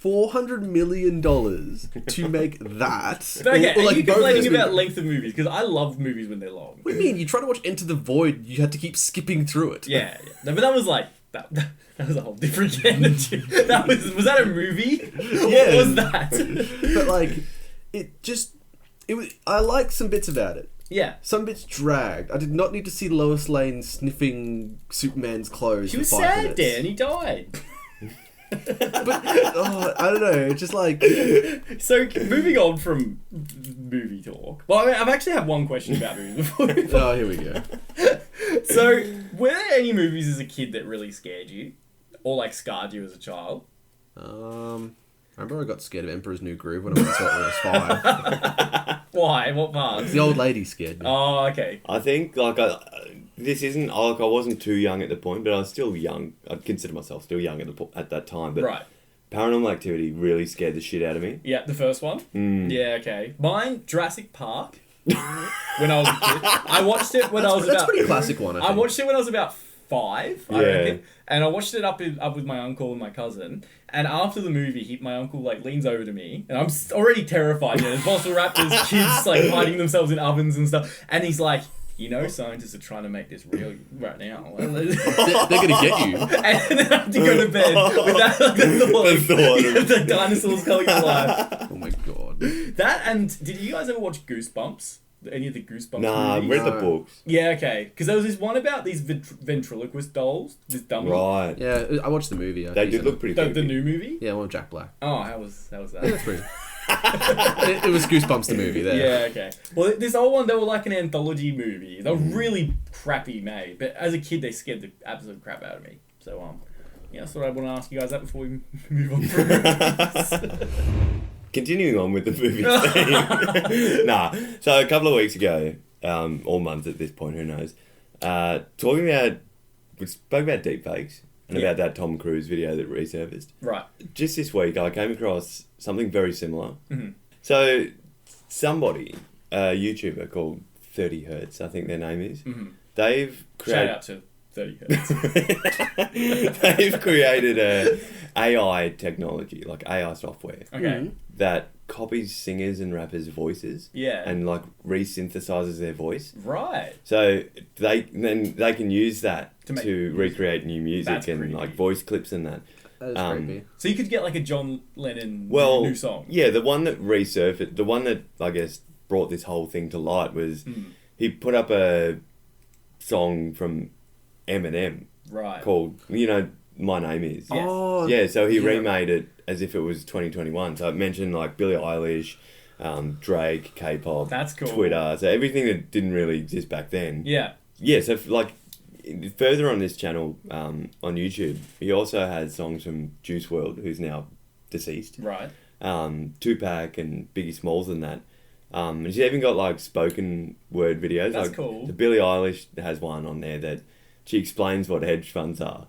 $400 million to make that, But okay, or, are you both complaining those about movies- length of movies? Because I love movies when they're long. What do you mean? You try to watch Enter the Void, you had to keep skipping through it. Yeah. No, but that was like that was a whole different energy. Was that a movie? Yeah. What was that? But like, I like some bits about it. Yeah. Some bits dragged. I did not need to see Lois Lane sniffing Superman's clothes She for was 5 sad, minutes. Dan. He died. I don't know. It's just like... So, moving on from movie talk. Well, I mean, I've actually had one question about movies before. Oh, here we go. So, were there any movies as a kid that really scared you? Or, like, scarred you as a child? I remember I got scared of Emperor's New Groove when I went to it when I was 5. Why? What part? The old lady scared me. Oh, okay. I think, like, this isn't, like, I wasn't too young at the point, but I was still young. I'd consider myself still young at that time. But Right. Paranormal Activity really scared the shit out of me. Yeah, the first one? Mm. Yeah, okay. Mine, Jurassic Park. When I was a kid. I watched it when I was That's about... a pretty classic one, I think. I watched it when I was about 5, I Yeah. reckon. And I watched it up with my uncle and my cousin. And after the movie, my uncle like leans over to me, and I'm already terrified. There's Velociraptors, kids like hiding themselves in ovens and stuff. And he's like, you know, scientists are trying to make this real right now. They're gonna get you. And then I have to go to bed with that like, the dinosaurs coming to life. Oh my god. That, and did you guys ever watch Goosebumps? Any of the Goosebumps Nah, I've movies? read the books. Yeah, okay. Because there was this one about these ventriloquist dolls, this dummy. Right. Yeah, I watched the movie. They did look pretty The creepy. new movie? Yeah, one with Jack Black. Oh, how was that? Yeah, that's pretty... it was Goosebumps the movie there. Yeah, okay. Well, this old one, they were like an anthology movie. They were really crappy made, but as a kid, they scared the absolute crap out of me. So, yeah, I thought I'd want to ask you guys that before we move on from movies. Continuing on with the movie theme. Nah. So a couple of weeks ago, or months at this point, who knows, we spoke about deepfakes and about that Tom Cruise video that resurfaced. Right. Just this week, I came across something very similar. Mm-hmm. So somebody, a YouTuber called 30 Hertz, I think their name is, they've created... Shout out to 30 Hertz. They've created a AI technology, like AI software, Okay. that copies singers and rappers' voices. Yeah. And like re-synthesizes their voice. Right. So they can use that To to make recreate new music That's and creepy. like voice clips and that. That is creepy. So you could get like a John Lennon Well, new song. yeah, the one that resurfaced, the one that I guess brought this whole thing to light was he put up a song from Eminem Right. called, My Name Is. Yes. Oh, Yeah, so he yeah. remade it as if it was 2021. So it mentioned like Billie Eilish, Drake, K-pop, That's cool. Twitter. So everything that didn't really exist back then. Yeah. Yeah, so like further on this channel on YouTube, he also has songs from Juice WRLD, who's now deceased. Right. Tupac and Biggie Smalls and that. And she's even got like spoken word videos. That's like, cool. The Billie Eilish has one on there that she explains what hedge funds are.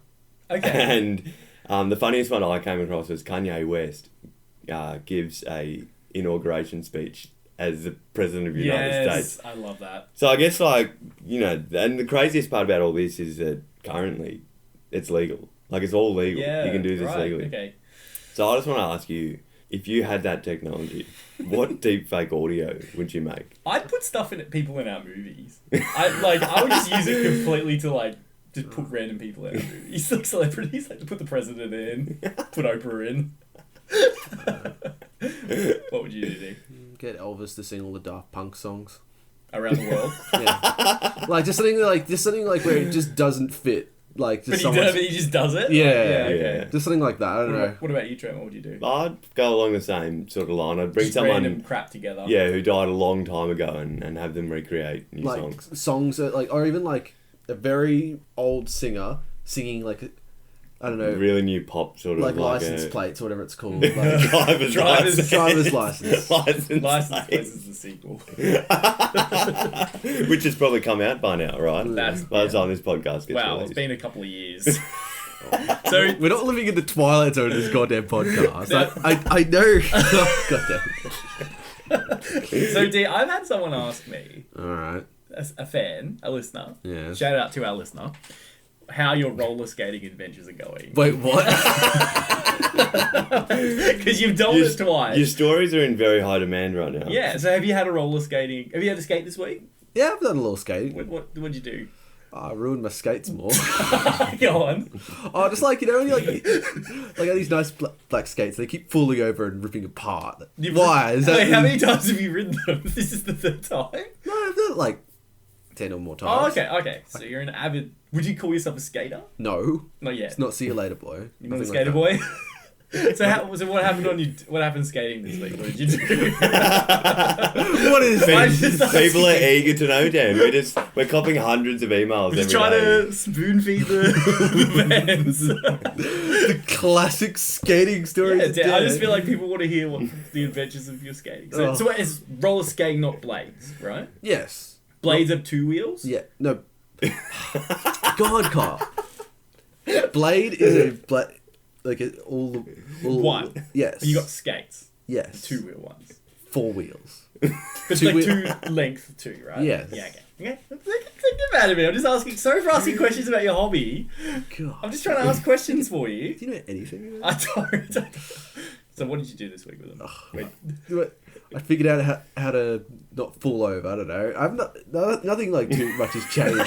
Okay. And the funniest one I came across was Kanye West gives a inauguration speech as the President of the United States. I love that. So I guess and the craziest part about all this is that currently it's legal. Like it's all legal. Yeah. You can do this right. legally. Okay. So I just want to ask you, if you had that technology, what deepfake audio would you make? I'd put stuff in it, people in our movies. I would just use it completely to just put random people in our movies, like celebrities, like to put the president in, put Oprah in. What would you do? Get Elvis to sing all the Daft Punk songs. Around the world? Yeah. Just something like where it just doesn't fit. Like just But he just does it? Yeah. Okay. Just something like that. I don't know. What about you, Trent? What would you do? I'd go along the same sort of line. I'd bring Just someone, random crap together. who died a long time ago and have them recreate new Like songs. that, or even like a very old singer singing like I don't know, Really new pop sort of like license plates or whatever it's called. Like, driver's driver's license. license License plates. Plates is the sequel. Which has probably come out by now, right? That's- By the time this podcast gets Wow, released. it's been a couple of years. So We're not living in the twilight zone of this goddamn podcast. I know. Goddamn. So, D, I've had someone ask me, All right. a fan, a listener, Yeah. shout out to our listener, how your roller skating adventures are going. Wait, what? Because you've told us twice. Your stories are in very high demand right now. Yeah, so have you had a roller skating... Have you had to skate this week? Yeah, I've done a little skating. What'd you do? I ruined my skates more. Go on. Oh, just like, when you these nice black skates, they keep falling over and ripping apart. Why? Is that... Wait, how many times have you ridden them? This is the third time? No, I've done it like 10 or more Oh, times. okay. So you're an avid... Would you call yourself a skater? No. Not yet. It's not see you later, boy. You're not a Nothing skater like boy? So what happened what happened skating this week? What did you do? What is this? People are eager to know, Dan. We're copying hundreds of emails. Just every trying day. to spoon feed the fans. The classic skating stories. Yeah, I just feel like people want to hear the adventures of your skating. So it's roller skating, not blades, right? Yes. Blades have 2 wheels? Yeah. No. God, Kyle. Blade is a like all One. Yes. You got skates. Yes. 2-wheel ones. 4 wheels. It's like 2 length 2, right? Yes. Yeah, okay. Think about it, man. I'm just asking. Sorry for asking questions about your hobby. God. I'm just trying to ask questions for you. Do you know anything? I don't. So what did you do this week with them? I figured out how to not fall over. I don't know. I'm nothing like too much has changed.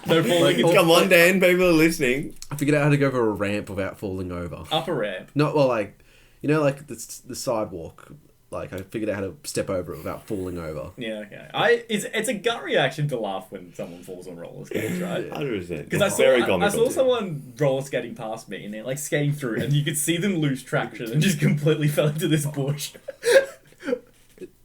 Really. No falling. Come on, Dan. People are listening. I figured out how to go over a ramp without falling over. Up a ramp. Not well, like like the sidewalk. Like I figured out how to step over it without falling over. Yeah, okay. It's a gut reaction to laugh when someone falls on roller skates, right? 100%. Because I saw someone roller skating past me and they're like skating through and you could see them lose traction and just completely fell into this bush.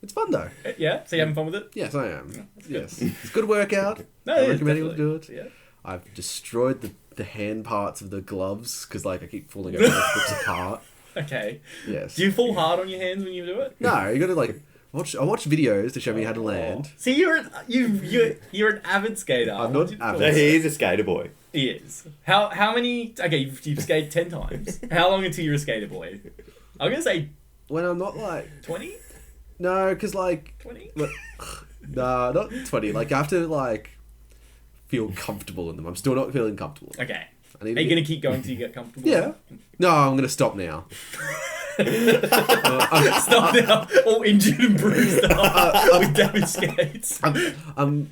It's fun though. Yeah? So you having fun with it? Yes, I am. Yes, it's a good workout. No, I it is, recommend it. Was definitely. good. Yeah. I've destroyed the hand parts of the gloves because like I keep falling over and it flips apart. Okay. Yes. Do you fall hard on your hands when you do it? No, you got to like watch. I watch videos to show me how to land. See, you're an avid skater. I'm not avid. So he is a skater boy. He is. How many? Okay, you've skated 10 times. How long until you're a skater boy? I'm gonna say When I'm not like 20. no, because like 20. nah, not 20. Like I have to like feel comfortable in them. I'm still not feeling comfortable. Okay. I need Are you gonna keep going till you get comfortable? Yeah. No, I'm gonna stop now. Stop now. All injured and bruised up with damaged skates. I'm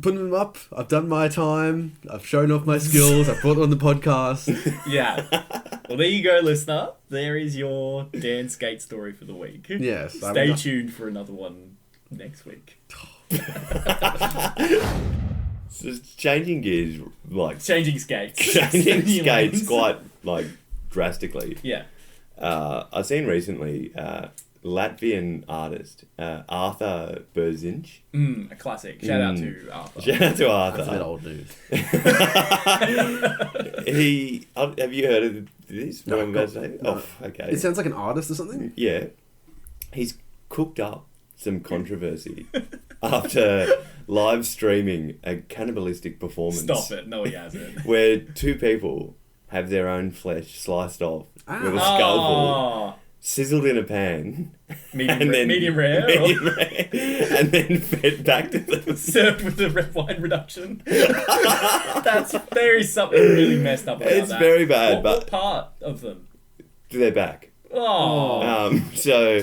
putting them up. I've done my time. I've shown off my skills. I've brought them on the podcast. Yeah. Well, there you go, listener. There is your Dan skate story for the week. Yes. Stay tuned for another one next week. So it's changing gears, like Changing skates. changing New skates lanes. quite like drastically. Yeah. I've seen recently Latvian artist Arthur Berzinch. A classic. Shout out to Arthur. Shout out to That's a bit Arthur. old news. Have you heard of this? No, what I'm about to go- say? no. Oh, okay. It sounds like an artist or something. Yeah, he's cooked up some controversy after live streaming a cannibalistic performance. Stop it. No, he hasn't. Where 2 people have their own flesh sliced off with a Ah. scalpel, sizzled in a pan, Medium rare. medium rare, and then fed back to them. Served with the red wine reduction. There is something really messed up about It's that. very bad, What but part of them? they're back. Oh. So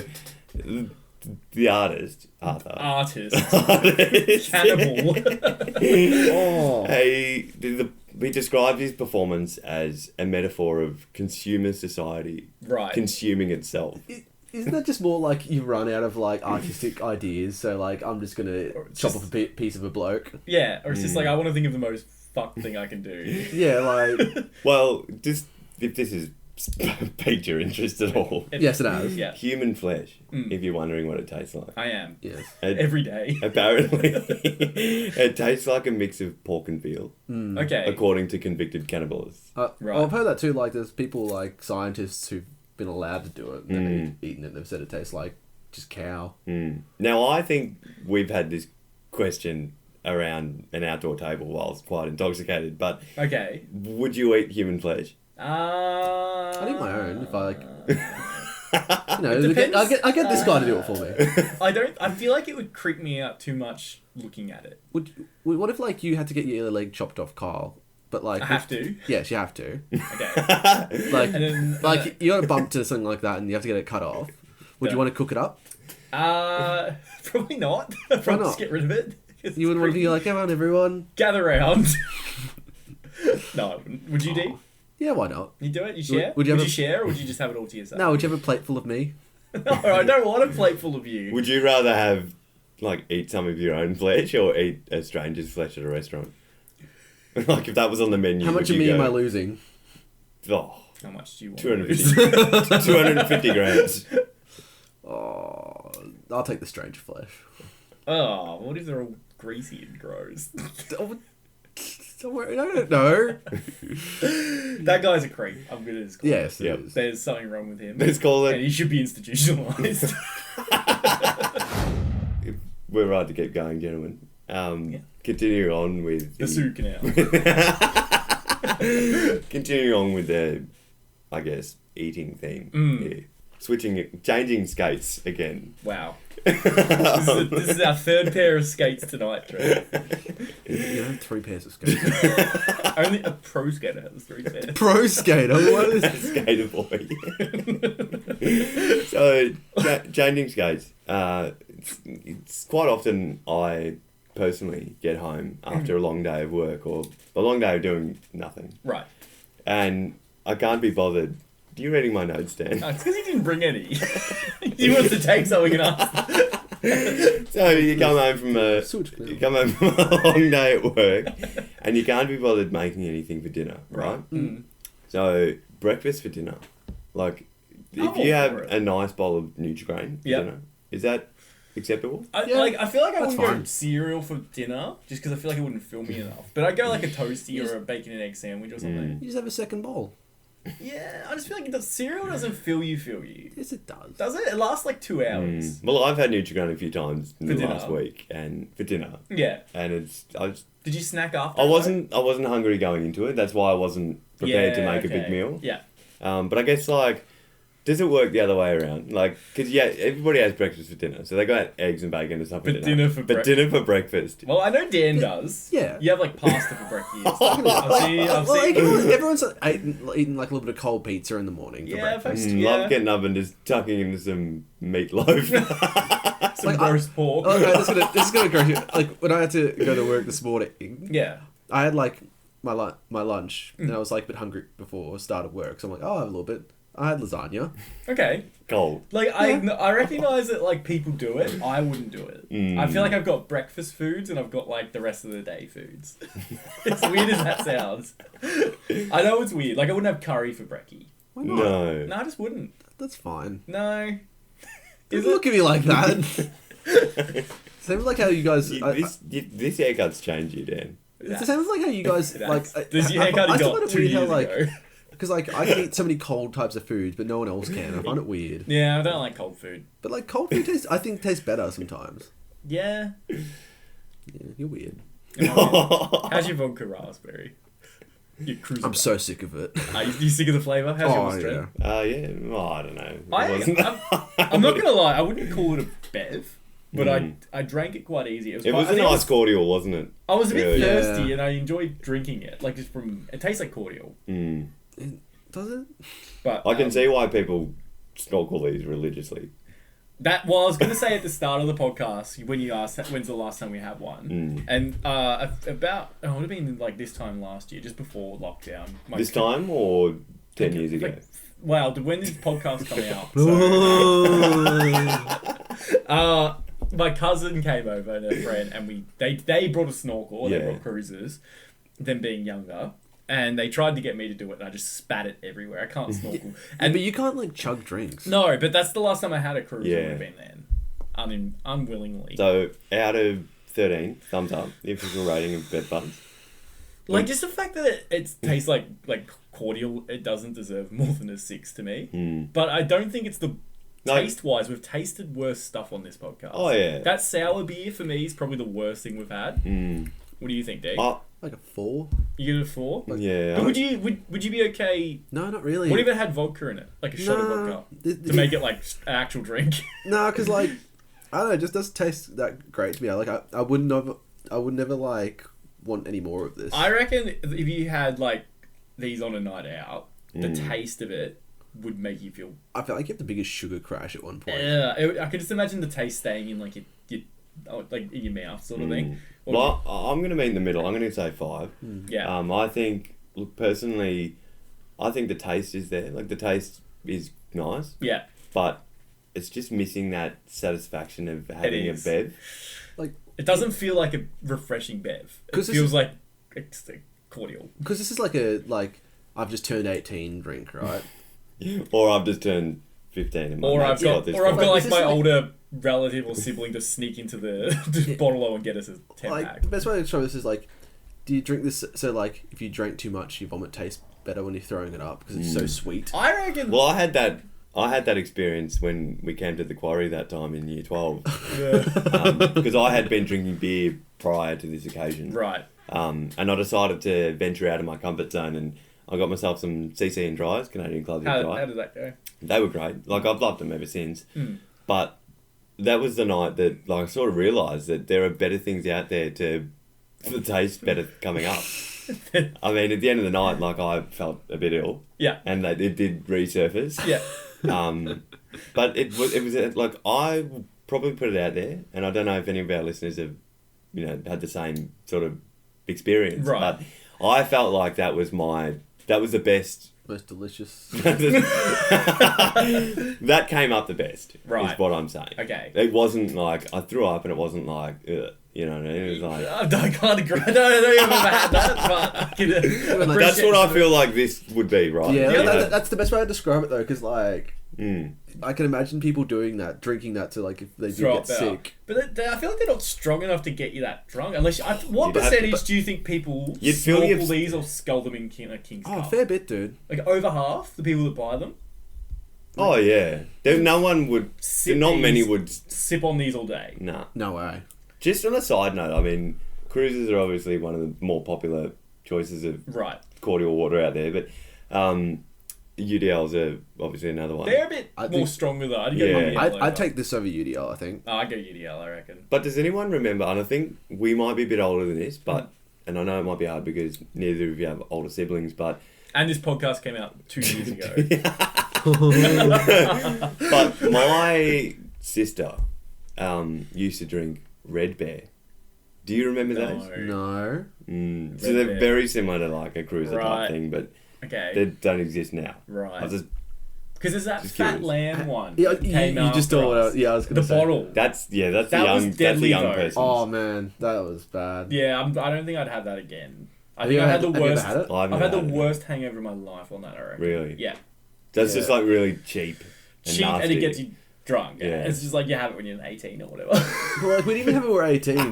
the artist Arthur. Artist. Artist. Cannibal. Oh. He described his performance as a metaphor of consumer society Right. consuming itself. Isn't that just more like you run out of like artistic ideas? So like I'm just gonna chop off a piece of a bloke. Yeah, or it's just like, I want to think of the most fucked thing I can do. Yeah, like Well, just if this is piqued your interest at all, yes, it has. Yeah, human flesh. If you're wondering what it tastes like, I am. Yes. Every day. Apparently, it tastes like a mix of pork and veal, Okay. according to convicted cannibalists. Right. Well, I've heard that too. Like, there's people like scientists who've been allowed to do it and they've eaten it. They've said it tastes like just cow. Now, I think we've had this question around an outdoor table whilst quite intoxicated, but Okay. would you eat human flesh? I eat my own if I like. depends. I get this guy to do it for me. I feel like it would creep me out too much looking at it. What if like you had to get your leg chopped off, Kyle? But like I have to. Yes, you have to. Okay. Like, And then, like you got a bump to something like that, and you have to get it cut off. Would Yeah. you want to cook it up? Probably not. Probably not? just get rid of it. You wouldn't want to be like, come on, everyone. Gather round. No, I wouldn't. Would you do? Yeah, why not? You do it? You share? Would you have a- share, or would you just have it all to yourself? No, would you have a plate full of me? No, I don't want a plate full of you. Would you rather have, like, eat some of your own flesh or eat a stranger's flesh at a restaurant? Like, if that was on the menu, How much would of you me am go, I losing? Oh, How much do you want? 250 grams. Oh, I'll take the strange flesh. Oh, what if they're all greasy and gross? I don't know. That guy's a creep. I'm gonna just call Yes, it. it is. There's something wrong with him. Let's call And it. he should be institutionalized. We're right to keep going, gentlemen. Continue on with The Suez Canal. Continue on with the, I guess, eating theme. Yeah. Changing skates again. Wow. This is our third pair of skates tonight, Trent. You have 3 pairs of skates. Only a pro skater has 3 pairs. Pro skater? What is this? Skater boy. So, changing skates. It's quite often I personally get home after a long day of work or a long day of doing nothing. Right. And I can't be bothered. Are you reading my notes, Dan? It's because he didn't bring any. He wants to take something and ask. So you come home from a long day at work, and you can't be bothered making anything for dinner, right? Mm. So breakfast for dinner, like if you have a nice bowl of Nutri-Grain for dinner, is that acceptable? I feel like I wouldn't go fine. cereal for dinner just because I feel like it wouldn't fill me enough. But I'd go like a toasty or a bacon and egg sandwich or something. You just have a second bowl. Yeah, I just feel like cereal doesn't fill you. Yes, it does. Does it? It lasts like 2 hours. Well, I've had Nutri-Grain a few times in For the dinner. last week, and for dinner, Yeah. and Did you snack after? I wasn't hungry going into it. That's why I wasn't prepared to make a big meal. Yeah. But I guess like, does it work the other way around? Like, because everybody has breakfast for dinner, so they got eggs and bacon and stuff for But dinner. dinner for breakfast. Well, I know Dan does. Yeah. You have like pasta for breakfast. I've Well, seen. everyone's eating like a little bit of cold pizza in the morning for Yeah, breakfast. Love getting up and just tucking into some meatloaf. Some Like, roast pork. Okay, this is gonna go here. Like when I had to go to work this morning, Yeah. I had like my lunch, and I was like a bit hungry before I started work, so I'm like, oh, I'll have a little bit. I had lasagna. Okay. Cold. Like I recognize that like people do it. I wouldn't do it. I feel like I've got breakfast foods and I've got like the rest of the day foods. As weird as that sounds. I know it's weird. Like I wouldn't have curry for brekkie. Why not? No. No, I just wouldn't. That's fine. No. Don't look at me like that. Same like how you guys. This haircut's changed you, Dan. It's the same as like how you guys like. This haircut I he still got find it 2 weird how years like. ago. Because like I can eat so many cold types of foods, but no one else can. I find it weird. Yeah, I don't like cold food. But like cold food tastes better sometimes. Yeah. Yeah, you're weird. How's your vodka raspberry? I'm so sick of it. Are you sick of the flavour? How's yours, Trent? Yeah. Well, I don't know. I'm not gonna lie. I wouldn't call it a bev, but I drank it quite easy. It was a nice cordial, wasn't it? I was a bit Really? thirsty, Yeah. and I enjoyed drinking it. Like just from it tastes like cordial, Does it? but I can see why people snorkel these religiously. that. Well, I was gonna say at the start of the podcast when you asked when's the last time we had one, and about it would have been like this time last year, just before lockdown. This time or 10 years ago? Wow, when did this podcast come out? So, my cousin came over and her friend, and they brought a snorkel, or they brought cruisers, them being younger, and they tried to get me to do it, and I just spat it everywhere. I can't snorkel. But you can't like chug drinks. No, but that's the last time I had a cruiser. Yeah. Would have been then, unwillingly. So, out of 13, thumbs up, the official rating of Bed Buds. Like just the fact that it tastes like cordial, it doesn't deserve more than a 6 to me. But I don't think it's the taste-wise. We've tasted worse stuff on this podcast. Oh, yeah. That sour beer for me is probably the worst thing we've had. What do you think, Dave? Like a 4? You give it a 4? Yeah. But would you be okay? No, not really. What if it had vodka in it, like a shot of vodka, to make it like an actual drink? No, because like I don't know, it just doesn't taste that great to me. Like I would never like want any more of this. I reckon if you had like these on a night out, the taste of it would make you feel. I feel like you have the biggest sugar crash at one point. Yeah, I could just imagine the taste staying in like your like in your mouth, sort of thing. Well, I'm going to meet in the middle. I'm going to say 5. Yeah. I think, look, personally, I think the taste is there. Like, the taste is nice. Yeah. But it's just missing that satisfaction of having a is. bev. Like It doesn't feel like a refreshing bev. It 'Cause this feels is- like it's cordial. because this is like I've just turned 18 drink, right? Or I've just turned 15 and Or I've got Like, like my older relative or sibling to sneak into the bottle and get us a 10 like, pack. the best way to show this is like, do you drink this? So like, if you drank too much, your vomit tastes better when you're throwing it up because it's so sweet. I reckon. Well, I had that experience when we came to the quarry that time in year 12. Because I had been drinking beer prior to this occasion. Right. And I decided to venture out of my comfort zone, and I got myself some CC and Dries, Canadian Club How Dry. did that go? They were great. Like, I've loved them ever since. But that was the night that, like, I sort of realised that there are better things out there for taste better coming up. I mean, at the end of the night, like, I felt a bit ill. Yeah. And it did resurface. Yeah. But it was like, I will probably put it out there, and I don't know if any of our listeners have, had the same sort of experience. Right. But I felt like that was the best. Most delicious. That came up the best. Right. Is what I'm saying. Okay. It wasn't like I threw up, and it wasn't like, ugh, you know what I mean? It was like. I can't agree. I don't even remember had that, but I can appreciate That's what I feel like this would be, right? Yeah, that's the best way to describe it though, because like, I can imagine people doing that, drinking that to like if they do get sick. But I feel like they're not strong enough to get you that drunk. Unless what You'd percentage do you think people snorkel these or scull them in King's Cup? Oh, fair bit, dude. Like over half the people that buy them. Oh yeah, no one would. Not many would sip on these all day. Nah. No way. Just on a side note, I mean, cruises are obviously one of the more popular choices of cordial water out there, but UDLs are obviously another one. They're a bit more stronger though. I'd take this over UDL, I think. Oh, I'd go UDL, I reckon. But does anyone remember, and I think we might be a bit older than this, but and I know it might be hard because neither of you have older siblings, but... And this podcast came out 2 years ago. But my sister used to drink Red Bear. Do you remember those? No. So they're very similar to like a cruiser type thing, but they don't exist now. Right. Because there's that Fat Lamb one. Yeah, you just told what I was going to say. The bottle. That's the young person. Oh man, that was bad. Yeah, I don't think I'd have that again. I think I had the worst. I've had the worst hangover of my life on that, I reckon. Really? Yeah. That's just like really cheap. And nasty. And it gets you drunk. Yeah. It's just like you have it when you're 18 or whatever. Well, like we didn't even have it when we were 18. No.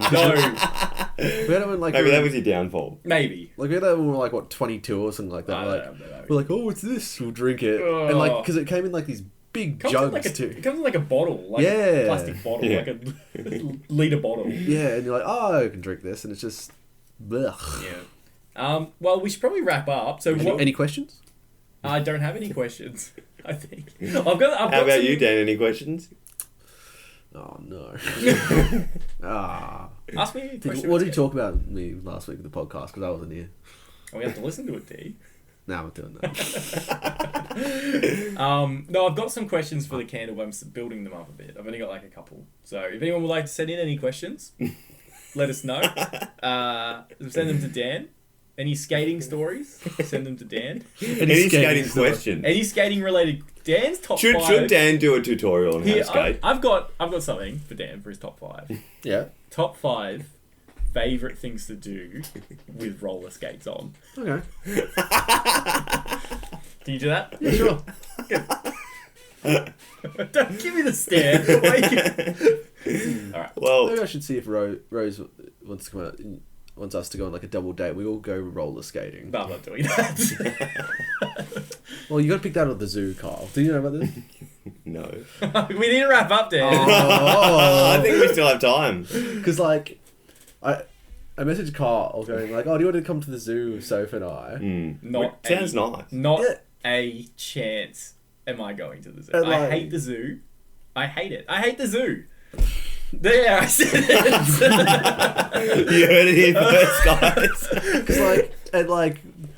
We had it when like maybe that was your downfall. Maybe. Like we had it when we were like 22 or something like that. We're like, oh, what's this? We'll drink it, and like because it came in like these big jugs too. It comes in like a bottle, like a plastic bottle, like a litre bottle. Yeah, and you're like, oh, I can drink this, and it's just, blech. Yeah. Well, we should probably wrap up. So, any questions? I don't have any questions. I think How about you, Dan? Any questions? Oh no. Ask me any questions. What did you talk about me last week in the podcast? Because I wasn't here. Oh, we have to listen to it, D. No, I'm not doing that. No, I've got some questions for the candle, but I'm building them up a bit. I've only got like a couple. So if anyone would like to send in any questions, let us know. Send them to Dan. Any skating stories? Send them to Dan. Any skating questions? Any skating related? Dan's top 5. Should Dan do a tutorial on how to skate? I've got something for Dan for his top 5. Yeah. Top 5 favourite things to do with roller skates on. Okay. Can you do that? Yeah, sure. Don't give me the stare. All right. Well, maybe I should see if Rose wants to come out. Wants us to go on like a double date. We all go roller skating. But I'm not doing that. Well, you got to pick that at the zoo, Carl. Do you know about this? No. We need to wrap up, Dan. I think we still have time. Because like, I messaged Carl going like, "Oh, do you want to come to the zoo with Soph and I?" Sounds nice. Not a chance. Am I going to the zoo? And I hate the zoo. I hate it. I hate the zoo. There, I said it. You heard it here first, guys. Because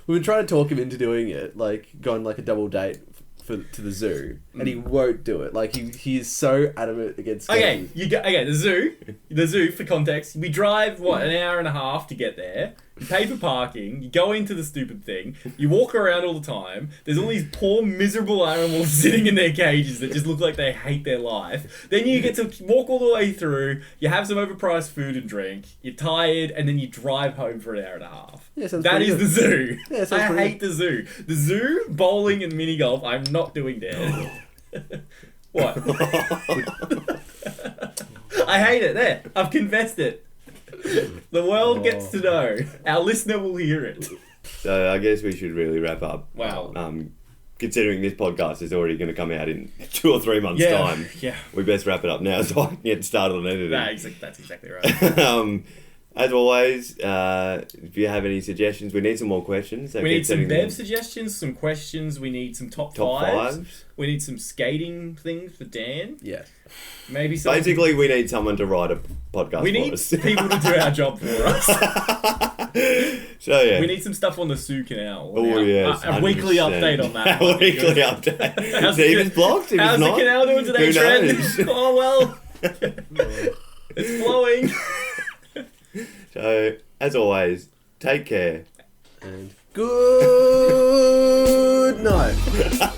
we've been trying to talk him into doing it, like going like a double date to the zoo, and he won't do it. Like he is so adamant against skating. The zoo for context. We drive an hour and a half to get there. You pay for parking. You go into the stupid thing. You walk around all the time. There's all these poor, miserable animals sitting in their cages that just look like they hate their life. Then you get to walk all the way through. You have some overpriced food and drink. You're tired, and then you drive home for an hour and a half. Yeah, that is good. the zoo. Yeah, I hate the zoo. The zoo, bowling, and mini golf. I'm not doing there. What? I hate it. There, I've confessed it. The world gets to know. Our listener will hear it. So I guess we should really wrap up. Wow. Considering this podcast is already going to come out in 2 or 3 months' time, we best wrap it up now so I can get started on editing. That's exactly right. As always, if you have any suggestions, we need some more questions. So we need some Bev suggestions, some questions. We need some top fives. We need some skating things for Dan. Yeah. Maybe basically, we need someone to write a podcast for us. We need people to do our job for us. So, yeah. We need some stuff on the Suez Canal. Oh, yes. A weekly update on that. A weekly update. See if it's blocked, if how's it's not. the canal doing today, Trent? Oh, well. It's flowing. So, as always, take care. And good night.